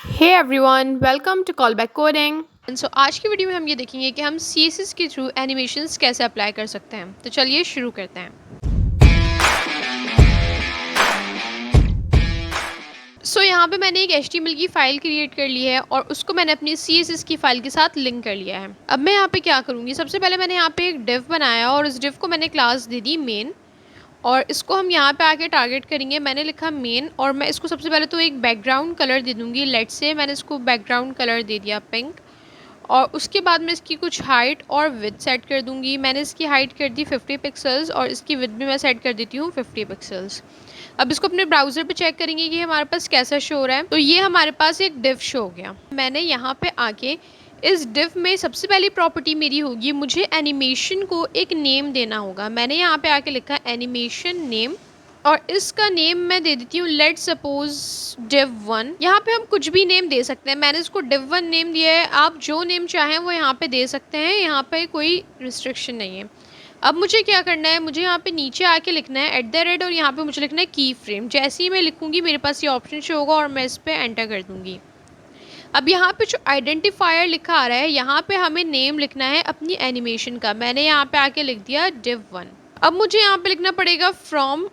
Hey everyone, welcome to Callback Coding. सो आज की video में हम ये देखेंगे कि हम CSS के थ्रू एनिमेशंस कैसे अप्लाई कर सकते हैं। तो चलिए शुरू करते हैं। यहाँ पे मैंने एक HTML की फ़ाइल क्रिएट कर ली है और उसको मैंने अपनी CSS की फ़ाइल के साथ लिंक कर लिया है। अब मैं यहाँ पे क्या करूँगी, सबसे पहले मैंने यहाँ पे एक डिव बनाया और इस डिव को मैंने क्लास दे दी मेन, और इसको हम यहाँ पे आके टारगेट करेंगे। मैंने लिखा मेन और मैं इसको सबसे पहले तो एक बैकग्राउंड कलर दे दूँगी। लेट्स से मैंने इसको बैकग्राउंड कलर दे दिया पिंक, और उसके बाद मैं इसकी कुछ हाइट और विड्थ सेट कर दूंगी। मैंने इसकी हाइट कर दी 50 पिक्सल्स और इसकी विड्थ भी मैं सेट कर देती हूँ 50 पिक्सल्स। अब इसको अपने ब्राउज़र पे चेक करेंगे कि हमारे पास कैसा शो हो रहा है। तो ये हमारे पास एक डिव शो हो गया। मैंने यहाँ पे आके इस डिव में सबसे पहली प्रॉपर्टी मेरी होगी, मुझे एनिमेशन को एक नेम देना होगा। मैंने यहाँ पे आके लिखा एनिमेशन नेम और इसका नेम मैं दे देती हूँ लेट सपोज div1। यहाँ पे हम कुछ भी नेम दे सकते हैं। मैंने इसको div1 नेम दिया है, आप जो नेम चाहें वो यहाँ पे दे सकते हैं, यहाँ पे कोई रिस्ट्रिक्शन नहीं है। अब मुझे क्या करना है, मुझे यहाँ पे नीचे आके लिखना है @ और यहाँ पे मुझे लिखना है की फ्रेम। जैसे ही मैं लिखूँगी मेरे पास ये ऑप्शन शो होगा और मैं इस पर एंटर कर दूँगी। अब यहाँ पे जो आइडेंटिफायर लिखा आ रहा है, यहाँ पे हमें नेम लिखना है अपनी एनिमेशन का। मैंने यहाँ पे आके लिख दिया div1। अब मुझे यहाँ पे लिखना पड़ेगा फ्रॉम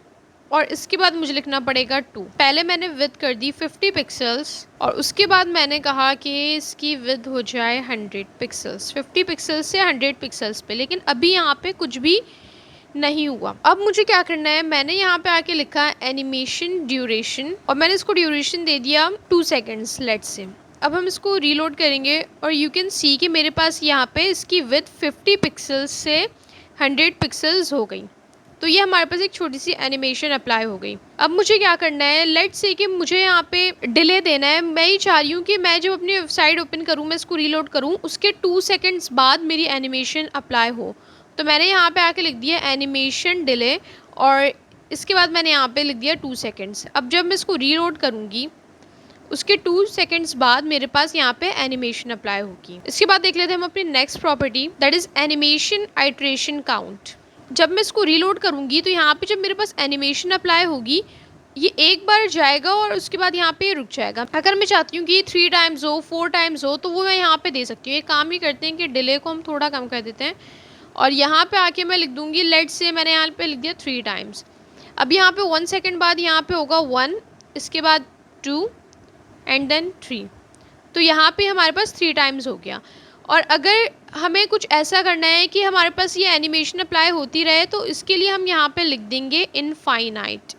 और इसके बाद मुझे लिखना पड़ेगा 2। पहले मैंने विड्थ कर दी 50 पिक्सल्स और उसके बाद मैंने कहा कि इसकी विड्थ हो जाए 100 पिक्सल्स, 50 पिक्सल्स से 100 पिक्सल्स पे। लेकिन अभी यहाँ पे कुछ भी नहीं हुआ। अब मुझे क्या करना है, मैंने यहाँ पे आके लिखा एनिमेशन ड्यूरेशन और मैंने इसको ड्यूरेशन दे दिया 2 सेकेंड्स लेट्स से। अब हम इसको रीलोड करेंगे और यू कैन सी कि मेरे पास यहाँ पे इसकी विड्थ 50 पिक्सल्स से 100 पिक्सल्स हो गई। तो ये हमारे पास एक छोटी सी एनिमेशन अप्लाई हो गई। अब मुझे क्या करना है, लेट्स से कि मुझे यहाँ पे डिले देना है। मैं ही चाह रही हूँ कि मैं जब अपनी वेबसाइट ओपन करूँ, मैं इसको रीलोड करूँ, उसके 2 सेकेंड्स बाद मेरी एनिमेशन अप्लाई हो। तो मैंने यहाँ पे आके लिख दिया एनिमेशन डिले और इसके बाद मैंने यहाँ पे लिख दिया 2 सेकेंड्स। अब जब मैं इसको रीलोड करूँगी उसके 2 सेकेंड्स बाद मेरे पास यहाँ पे एनिमेशन अप्लाई होगी। इसके बाद देख लेते हैं हम अपनी next property, that is animation iteration count. जब मैं इसको रीलोड करूँगी तो यहाँ पे जब मेरे पास एनिमेशन अप्लाई होगी, ये एक बार जाएगा और उसके बाद यहाँ पे रुक जाएगा। अगर मैं चाहती हूँ कि 3 टाइम्स हो, 4 टाइम्स हो, तो वो मैं यहाँ पे दे सकती हूँ। एक काम ही करते हैं कि डिले को हम थोड़ा कम कर देते हैं और यहाँ पे आके मैं लिख दूँगी लेट्स से मैंने यहाँ पे लिख दिया 3 टाइम्स। अब यहाँ पे 1 सेकेंड बाद यहाँ पे होगा 1, इसके बाद 2 एंड देन 3। तो यहाँ पे हमारे पास 3 टाइम्स हो गया। और अगर हमें कुछ ऐसा करना है कि हमारे पास ये एनिमेशन अप्लाई होती रहे, तो इसके लिए हम यहाँ पे लिख देंगे इनफाइनाइट।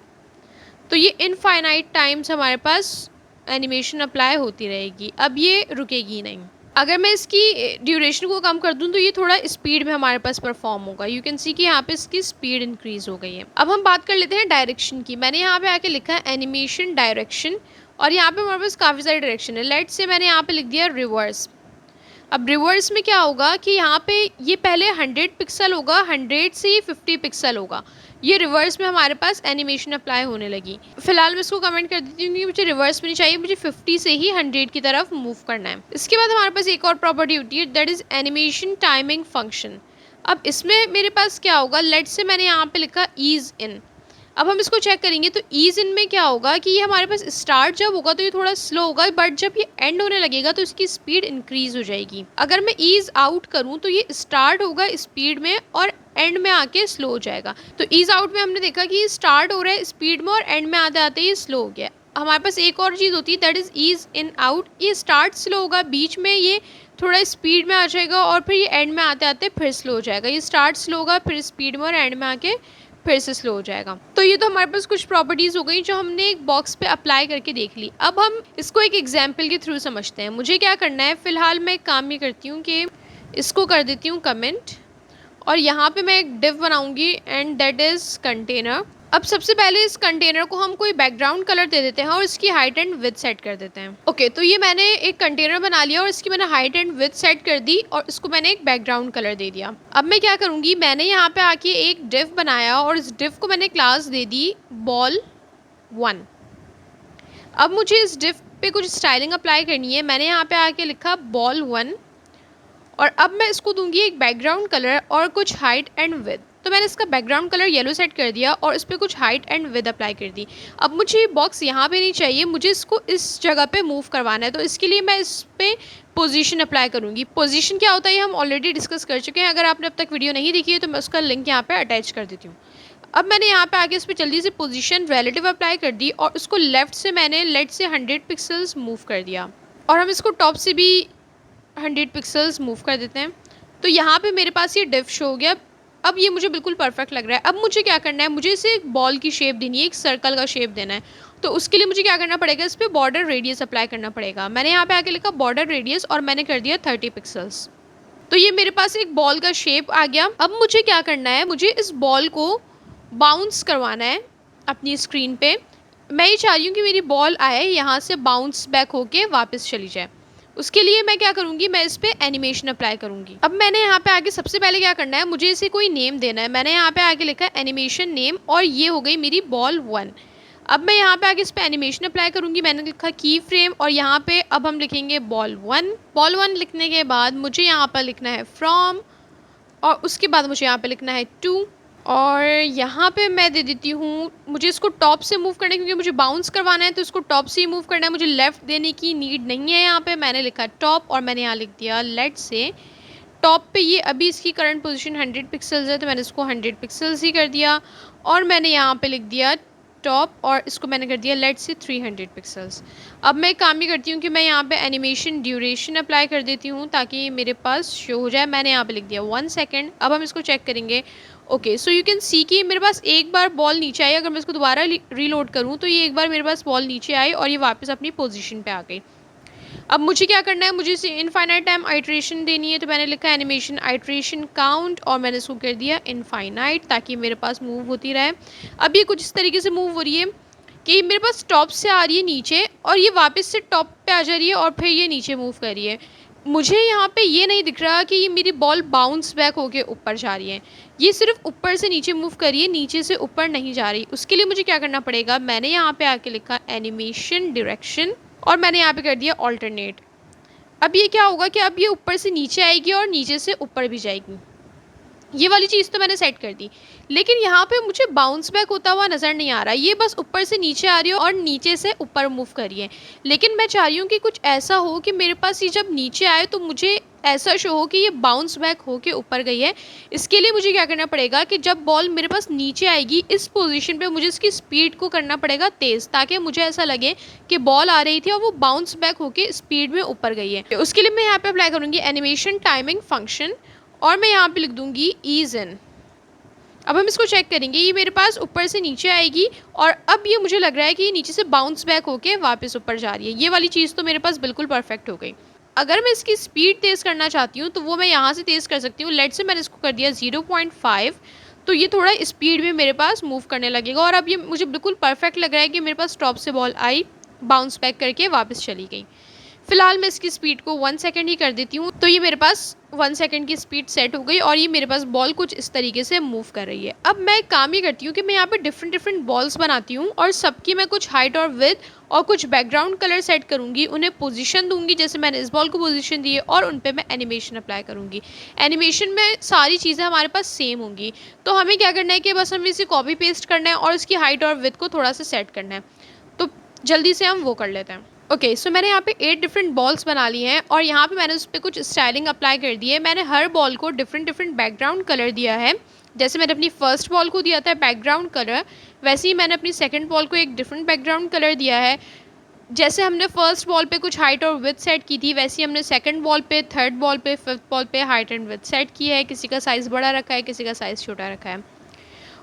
तो ये इनफाइनाइट टाइम्स हमारे पास एनिमेशन अप्लाई होती रहेगी, अब ये रुकेगी नहीं। अगर मैं इसकी ड्यूरेशन को कम कर दूं तो ये थोड़ा स्पीड में हमारे पास परफॉर्म होगा। यू कैन सी कि यहाँ पे इसकी स्पीड इंक्रीज हो गई है। अब हम बात कर लेते हैं डायरेक्शन की। मैंने यहाँ पे आके लिखा है एनिमेशन डायरेक्शन और यहाँ पे हमारे पास काफ़ी सारी डायरेक्शन है। लेट्स से मैंने यहाँ पे लिख दिया रिवर्स। अब रिवर्स में क्या होगा कि यहाँ पे ये पहले 100 पिक्सल होगा, 100 से ये 50 पिक्सल होगा। ये रिवर्स में हमारे पास एनिमेशन अप्लाई होने लगी। फिलहाल मैं इसको कमेंट कर देती हूँ कि मुझे रिवर्स में नहीं चाहिए, मुझे 50 से ही 100 की तरफ मूव करना है। इसके बाद हमारे पास एक और प्रॉपर्टी होती है, that is animation timing function. अब इसमें मेरे पास क्या होगा, लेट्स से मैंने यहाँ पे लिखा ईज इन। अब हम इसको चेक करेंगे तो ईज इन में क्या होगा कि ये हमारे पास स्टार्ट जब होगा तो ये थोड़ा स्लो होगा, बट जब ये एंड होने लगेगा तो इसकी स्पीड इंक्रीज हो जाएगी। अगर मैं ईज आउट करूँ तो ये स्टार्ट होगा स्पीड में और एंड में आके स्लो हो जाएगा। तो ईज आउट में हमने देखा कि ये स्टार्ट हो रहा है स्पीड में और एंड में आते आते ये स्लो हो गया। हमारे पास एक और चीज़ होती है, that is ease in out. ये स्टार्ट स्लो होगा, बीच में ये थोड़ा स्पीड में आ जाएगा और फिर ये एंड में आते आते फिर स्लो हो जाएगा। ये स्टार्ट स्लो होगा, फिर स्पीड में और एंड में आके फिर से स्लो हो जाएगा। तो ये तो हमारे पास कुछ प्रॉपर्टीज़ हो गई जो हमने एक बॉक्स पे अप्लाई करके देख ली। अब हम इसको एक एग्जाम्पल के थ्रू समझते हैं। मुझे क्या करना है, फ़िलहाल मैं एक काम ये करती हूँ कि इसको कर देती हूँ कमेंट और यहाँ पे मैं एक डिव बनाऊँगी एंड दैट इज़ कंटेनर। अब सबसे पहले इस कंटेनर को हम कोई बैकग्राउंड कलर दे देते हैं और इसकी हाइट एंड विड्थ सेट कर देते हैं। ओके, तो ये मैंने एक कंटेनर बना लिया और इसकी मैंने हाइट एंड विड्थ सेट कर दी और इसको मैंने एक बैकग्राउंड कलर दे दिया। अब मैं क्या करूँगी, मैंने यहाँ पे आके एक डिव बनाया और इस डिव को मैंने क्लास दे दी ball1। अब मुझे इस डिव पे कुछ स्टाइलिंग अप्लाई करनी है। मैंने यहाँ पे आके लिखा ball1 और अब मैं इसको दूंगी एक बैकग्राउंड कलर और कुछ हाइट एंड विड्थ। तो मैंने इसका बैकग्राउंड कलर येलो सेट कर दिया और इस पर कुछ हाइट एंड विड्थ अप्लाई कर दी। अब मुझे ये बॉक्स यहाँ पे नहीं चाहिए, मुझे इसको इस जगह पे मूव करवाना है, तो इसके लिए मैं इस पर पोजीशन अप्लाई करूँगी। पोजीशन क्या होता है ये हम ऑलरेडी डिस्कस कर चुके हैं, अगर आपने अब तक वीडियो नहीं देखी है तो मैं उसका लिंक यहाँ पर अटैच कर देती हूँ। अब मैंने यहाँ पे आके इस पर जल्दी से पोजीशन रिलेटिव अप्लाई कर दी और उसको लेफ़्ट से मैंने लेट से 100 पिक्सल्स मूव कर दिया और हम इसको टॉप से भी 100 पिक्सल्स मूव कर देते हैं। तो यहाँ पे मेरे पास ये डिफ शो हो गया। अब ये मुझे बिल्कुल परफेक्ट लग रहा है। अब मुझे क्या करना है, मुझे इसे एक बॉल की शेप देनी है, एक सर्कल का शेप देना है। तो उसके लिए मुझे क्या करना पड़ेगा, इस पर बॉर्डर रेडियस अप्लाई करना पड़ेगा। मैंने यहाँ पे आके लिखा बॉर्डर रेडियस और मैंने कर दिया 30 पिक्सल्स। तो ये मेरे पास एक बॉल का शेप आ गया। अब मुझे क्या करना है, मुझे इस बॉल को बाउंस करवाना है अपनी स्क्रीन पे। मैं ये चाह रही हूँ कि मेरी बॉल आए यहाँ से बाउंस बैक होके वापस चली जाए। उसके लिए मैं क्या करूँगी, मैं इस पर एनिमेशन अप्लाई करूँगी। अब मैंने यहाँ पे आके सबसे पहले क्या करना है, मुझे इसे कोई नेम देना है। मैंने यहाँ पे आके लिखा है एनिमेशन नेम और ये हो गई मेरी बॉल 1। अब मैं यहाँ पे आके इस पर एनिमेशन अप्लाई करूँगी। मैंने लिखा की फ्रेम और यहाँ पे अब हम लिखेंगे बॉल 1। बॉल 1 लिखने के बाद मुझे यहाँ पर लिखना है फ्रॉम और उसके बाद मुझे यहाँ पर लिखना है टू और यहाँ पे मैं दे देती हूँ, मुझे इसको टॉप से मूव करना है क्योंकि मुझे बाउंस करवाना है, तो इसको टॉप से ही मूव करना है, मुझे लेफ़्ट देने की नीड नहीं है। यहाँ पे मैंने लिखा टॉप और मैंने यहाँ लिख दिया लेट से टॉप पे ये अभी इसकी करंट पोजीशन 100 पिक्सल्स है, तो मैंने इसको 100 पिक्सल्स ही कर दिया और मैंने यहाँ पे लिख दिया टॉप और इसको मैंने कर दिया लेट से 300 पिक्सल्स। अब मैं काम ही करती हूँ कि मैं यहाँ पे एनिमेशन ड्यूरेशन अप्लाई कर देती हूँ ताकि मेरे पास शो हो जाए। मैंने यहाँ पे लिख दिया 1 सेकेंड। अब हम इसको चेक करेंगे। Okay, so you can see कि मेरे पास एक बार बॉल नीचे आई, अगर मैं इसको दोबारा रीलोड करूँ तो ये एक बार मेरे पास बॉल नीचे आई और ये वापस अपनी पोजीशन पे आ गई। अब मुझे क्या करना है, मुझे इसे इनफाइनाइट टाइम आइट्रेशन देनी है, तो मैंने लिखा एनिमेशन आइट्रेशन काउंट और मैंने इसको कर दिया इनफाइनाइट ताकि मेरे पास मूव होती रहे। अब ये कुछ इस तरीके से मूव हो रही है कि मेरे पास टॉप से आ रही है नीचे और ये वापस से टॉप पे आ जा रही है और फिर ये नीचे मूव कर रही है। मुझे यहाँ पे ये नहीं दिख रहा कि ये मेरी बॉल बाउंस बैक होके ऊपर जा रही है, ये सिर्फ ऊपर से नीचे मूव कर रही है, नीचे से ऊपर नहीं जा रही। उसके लिए मुझे क्या करना पड़ेगा, मैंने यहाँ पे आके लिखा एनिमेशन डायरेक्शन और मैंने यहाँ पे कर दिया ऑल्टरनेट। अब ये क्या होगा कि अब ये ऊपर से नीचे आएगी और नीचे से ऊपर भी जाएगी। ये वाली चीज़ तो मैंने सेट कर दी, लेकिन यहाँ पे मुझे बाउंस बैक होता हुआ नज़र नहीं आ रहा। ये बस ऊपर से नीचे आ रही है और नीचे से ऊपर मूव कर रही है। लेकिन मैं चाह रही हूँ कि कुछ ऐसा हो कि मेरे पास ये जब नीचे आए तो मुझे ऐसा शो हो कि ये बाउंस बैक होके ऊपर गई है। इसके लिए मुझे क्या करना पड़ेगा कि जब बॉल मेरे पास नीचे आएगी इस पोजीशन पे मुझे इसकी स्पीड को करना पड़ेगा तेज़, ताकि मुझे ऐसा लगे कि बॉल आ रही थी और वो बाउंस बैक होके स्पीड में ऊपर गई है। उसके लिए मैं यहाँ पे अप्लाई करूँगी एनिमेशन टाइमिंग फंक्शन और मैं यहाँ पे लिख दूँगी ईज इन। अब हम इसको चेक करेंगे, ये मेरे पास ऊपर से नीचे आएगी और अब ये मुझे लग रहा है कि ये नीचे से बाउंस बैक होके वापस ऊपर जा रही है। ये वाली चीज़ तो मेरे पास बिल्कुल परफेक्ट हो गई। अगर मैं इसकी स्पीड तेज़ करना चाहती हूँ तो वो मैं यहाँ से तेज़ कर सकती हूँ। लेट से मैंने इसको कर दिया 0.5, तो ये थोड़ा स्पीड में मेरे पास मूव करने लगेगा और अब ये मुझे बिल्कुल परफेक्ट लग रहा है कि मेरे पास टॉप से बॉल आई, बाउंस बैक करके वापस चली गई। फ़िलहाल मैं इसकी स्पीड को 1 सेकेंड ही कर देती हूँ, तो ये मेरे पास 1 सेकेंड की स्पीड सेट हो गई और ये मेरे पास बॉल कुछ इस तरीके से मूव कर रही है। अब मैं काम ये करती हूँ कि मैं यहाँ पे डिफरेंट बॉल्स बनाती हूँ और सबकी मैं कुछ हाइट और विड्थ और कुछ बैकग्राउंड कलर सेट करूँगी, उन्हें पोजीशन दूंगी जैसे मैंने इस बॉल को पोजीशन दी है और उन पर मैं एनिमेशन अप्लाई करूँगी। एनिमेशन में सारी चीज़ें हमारे पास सेम होंगी, तो हमें क्या करना है कि बस हमें इसे कॉपी पेस्ट करना है और इसकी हाइट और विड्थ को थोड़ा सा सेट करना है। तो जल्दी से हम वो कर लेते हैं। ओके, सो मैंने यहाँ पे 8 डिफरेंट बॉल्स बना ली हैं और यहाँ पे मैंने उस पर कुछ स्टाइलिंग अप्लाई कर दी है। मैंने हर बॉल को डिफरेंट बैकग्राउंड कलर दिया है। जैसे मैंने अपनी फर्स्ट बॉल को दिया था बैकग्राउंड कलर, वैसे ही मैंने अपनी सेकंड बॉल को एक डिफरेंट बैकग्राउंड कलर दिया है। जैसे हमने फर्स्ट बॉल पे कुछ हाइट और विड्थ सेट की थी, वैसे ही हमने सेकंड बॉल पे, थर्ड बॉल पे, फिफ्थ बॉल पे हाइट एंड विड्थ सेट की है। किसी का साइज़ बड़ा रखा है, किसी का साइज़ छोटा रखा है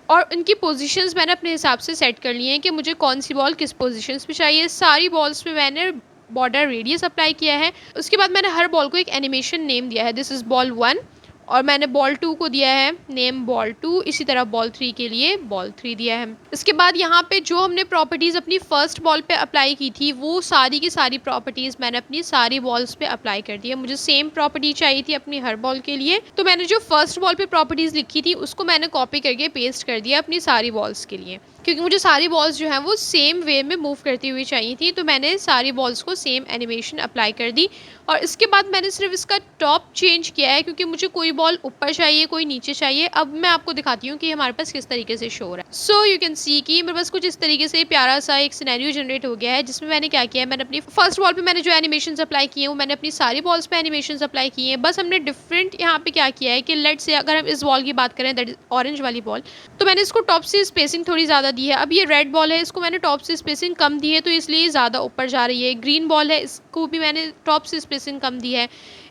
और उनकी पोजीशंस मैंने अपने हिसाब से सेट कर लिए हैं कि मुझे कौन सी बॉल किस पोजीशंस पे चाहिए। सारी बॉल्स पे मैंने बॉर्डर रेडियस अप्लाई किया है। उसके बाद मैंने हर बॉल को एक एनिमेशन नेम दिया है, दिस इज़ बॉल 1 और मैंने बॉल 2 को दिया है नेम बॉल 2, इसी तरह बॉल 3 के लिए बॉल 3 दिया है। इसके बाद यहाँ पे जो हमने प्रॉपर्टीज़ अपनी फ़र्स्ट बॉल पे अप्लाई की थी वो सारी की सारी प्रॉपर्टीज़ मैंने अपनी सारी बॉल्स पे अप्लाई कर दी है। मुझे सेम प्रॉपर्टी चाहिए थी अपनी हर बॉल के लिए, तो मैंने जो फर्स्ट बॉल पे प्रॉपर्टीज़ लिखी थी उसको मैंने कॉपी करके पेस्ट कर दिया अपनी सारी बॉल्स के लिए। क्योंकि मुझे सारी बॉल्स जो हैं वो सेम वे में मूव करती हुई चाहिए थी, तो मैंने सारी बॉल्स को सेम एनिमेशन अप्लाई कर दी। और इसके बाद मैंने सिर्फ इसका टॉप चेंज किया है, क्योंकि मुझे कोई बॉल ऊपर चाहिए, कोई नीचे चाहिए। अब मैं आपको दिखाती हूँ कि हमारे पास किस तरीके से शो हो रहा है। सो यू कैन सी कि मेरे पास कुछ इस तरीके से प्यारा सा एक सिनेरियो जनरेट हो गया है, जिसमें मैंने क्या किया है, मैंने अपनी फर्स्ट बॉल पे मैंने जो एनिमेशन अप्लाई किए हैं वो मैंने अपनी सारी बॉल्स पे एनिमेशन अप्लाई किए हैं। बस हमने डिफरेंट यहाँ पे क्या किया है कि लेट से अगर हम इस बॉल की बात करें, दैट इज ऑरेंज वाली बॉल, तो मैंने इसको टॉप से स्पेसिंग थोड़ी ज़्यादा दी है। अब ये रेड बॉल है, इसको मैंने टॉप से स्पेसिंग कम दी है, तो इसलिए ज़्यादा ऊपर जा रही है। ग्रीन बॉल है, इसको भी मैंने टॉप से स्पेसिंग कम दी है।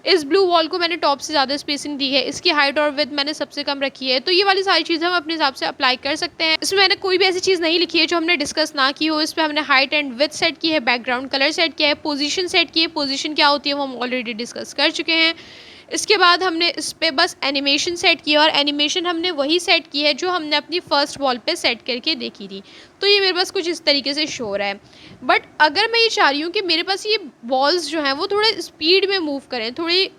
इस ब्लू वॉल को मैंने टॉप से ज़्यादा स्पेसिंग दी है, इसकी हाइट और विड्थ मैंने सबसे कम रखी है। तो ये वाली सारी चीज़ें हम अपने हिसाब से अप्लाई कर सकते हैं। इसमें मैंने कोई भी ऐसी चीज़ नहीं लिखी है जो हमने डिस्कस ना की हो। इस पर हमने हाइट एंड विड्थ सेट की है, बैकग्राउंड कलर सेट किया है, पोजीशन सेट की है। पोजीशन क्या होती है वो हम ऑलरेडी डिस्कस कर चुके हैं। इसके बाद हमने इस पर बस एनिमेशन सेट किया, और एनिमेशन हमने वही सेट की है जो हमने अपनी फ़र्स्ट वॉल पे सेट करके देखी थी। तो ये मेरे पास कुछ इस तरीके से शो हो रहा है। बट अगर मैं ये चाह रही हूँ कि मेरे पास ये बॉल्स जो हैं वो थोड़े स्पीड में मूव करें, थोड़ी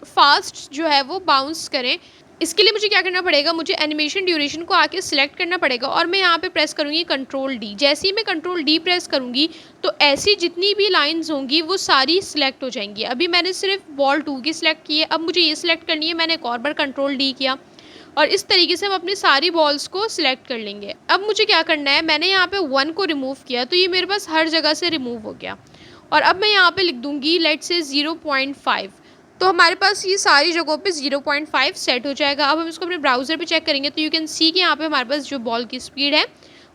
फास्ट जो है वो बाउंस करें, इसके लिए मुझे क्या करना पड़ेगा, मुझे एनिमेशन ड्यूरेशन को आके सिलेक्ट करना पड़ेगा। और मैं यहाँ पे प्रेस करूँगी कंट्रोल डी। जैसे ही मैं कंट्रोल डी प्रेस करूँगी तो ऐसी जितनी भी लाइंस होंगी वो सारी सिलेक्ट हो जाएंगी। अभी मैंने सिर्फ बॉल 2 की सिलेक्ट की है, अब मुझे ये सिलेक्ट करनी है, मैंने एक और बार कंट्रोल डी किया, और इस तरीके से हम अपनी सारी बॉल्स को सिलेक्ट कर लेंगे। अब मुझे क्या करना है, मैंने यहाँ पे 1 को रिमूव किया, तो ये मेरे पास हर जगह से रिमूव हो गया। और अब मैं यहाँ पे लिख दूँगी लेट से 0.5, तो हमारे पास ये सारी जगहों पे 0.5 सेट हो जाएगा। अब हम इसको अपने ब्राउज़र पे चेक करेंगे तो यू कैन सी कि यहाँ पे हमारे पास जो बॉल की स्पीड है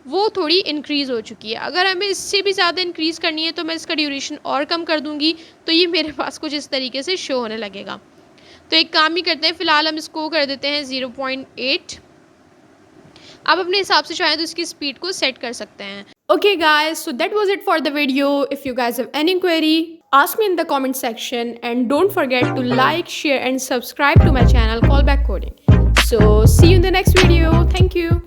वो थोड़ी इंक्रीज़ हो चुकी है। अगर हमें इससे भी ज़्यादा इंक्रीज़ करनी है तो मैं इसका ड्यूरेशन और कम कर दूँगी, तो ये मेरे पास कुछ इस तरीके से शो होने लगेगा। तो एक काम ही करते हैं, फ़िलहाल हम इसको कर देते हैं 0.8। आप अपने हिसाब से चाहें तो इसकी स्पीड को सेट कर सकते हैं। Okay, guys, so that was it for the video. If you guys have any query, ask me in the comment section, and don't forget to like, share, and subscribe to my channel Callback Coding. So, see you in the next video. Thank you.